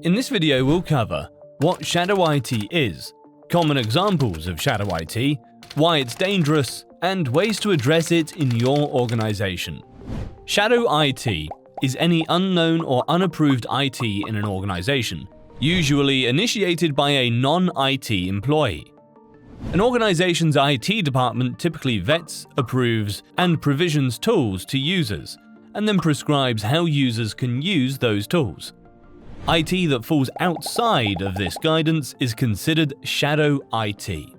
In this video, we'll cover what shadow IT is, common examples of shadow IT, why it's dangerous, and ways to address it in your organization. Shadow IT is any unknown or unapproved IT in an organization, usually initiated by a non-IT employee. An organization's IT department typically vets, approves, and provisions tools to users, and then prescribes how users can use those tools. IT that falls outside of this guidance is considered shadow IT.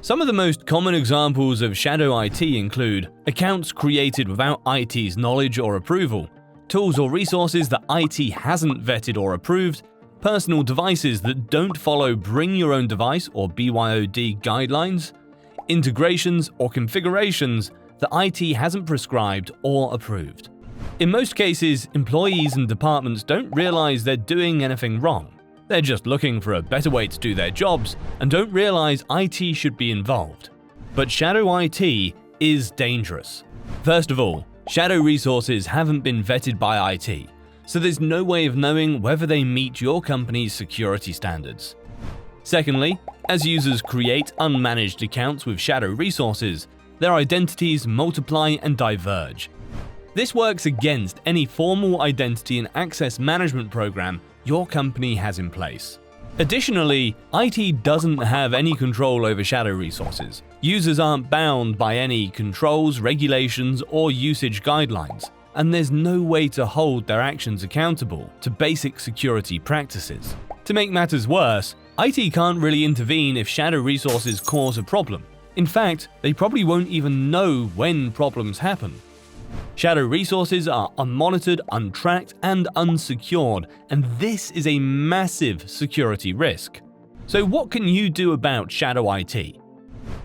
Some of the most common examples of shadow IT include accounts created without IT's knowledge or approval, tools or resources that IT hasn't vetted or approved, personal devices that don't follow Bring Your Own Device or BYOD guidelines, integrations or configurations that IT hasn't prescribed or approved. In most cases, employees and departments don't realize they're doing anything wrong. They're just looking for a better way to do their jobs and don't realize IT should be involved. But shadow IT is dangerous. First of all, shadow resources haven't been vetted by IT, so there's no way of knowing whether they meet your company's security standards. Secondly, as users create unmanaged accounts with shadow resources, their identities multiply and diverge. This works against any formal identity and access management program your company has in place. Additionally, IT doesn't have any control over shadow resources. Users aren't bound by any controls, regulations, or usage guidelines, and there's no way to hold their actions accountable to basic security practices. To make matters worse, IT can't really intervene if shadow resources cause a problem. In fact, they probably won't even know when problems happen. Shadow resources are unmonitored, untracked, and unsecured, and this is a massive security risk. So what can you do about shadow IT?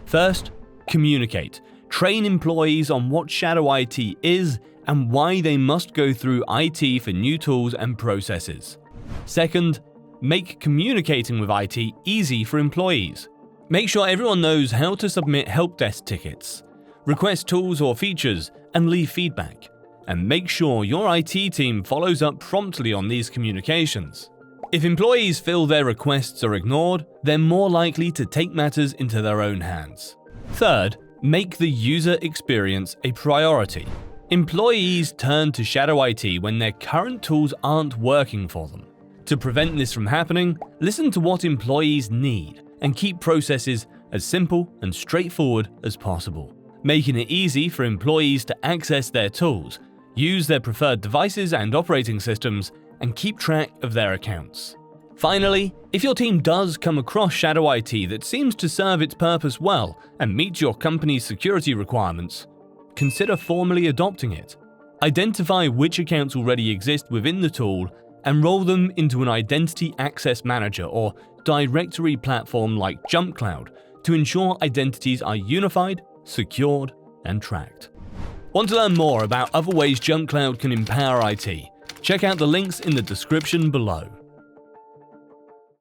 First, communicate. Train employees on what shadow IT is and why they must go through IT for new tools and processes. Second, make communicating with IT easy for employees. Make sure everyone knows how to submit help desk tickets, request tools or features, and leave feedback. And make sure your IT team follows up promptly on these communications. If employees feel their requests are ignored, they're more likely to take matters into their own hands. Third, make the user experience a priority. Employees turn to shadow IT when their current tools aren't working for them. To prevent this from happening, listen to what employees need and keep processes as simple and straightforward as possible, making it easy for employees to access their tools, use their preferred devices and operating systems, and keep track of their accounts. Finally, if your team does come across shadow IT that seems to serve its purpose well and meet your company's security requirements, consider formally adopting it. Identify which accounts already exist within the tool and roll them into an identity access manager or directory platform like JumpCloud to ensure identities are unified, secured, and tracked. Want to learn more about other ways JumpCloud can empower IT? Check out the links in the description below.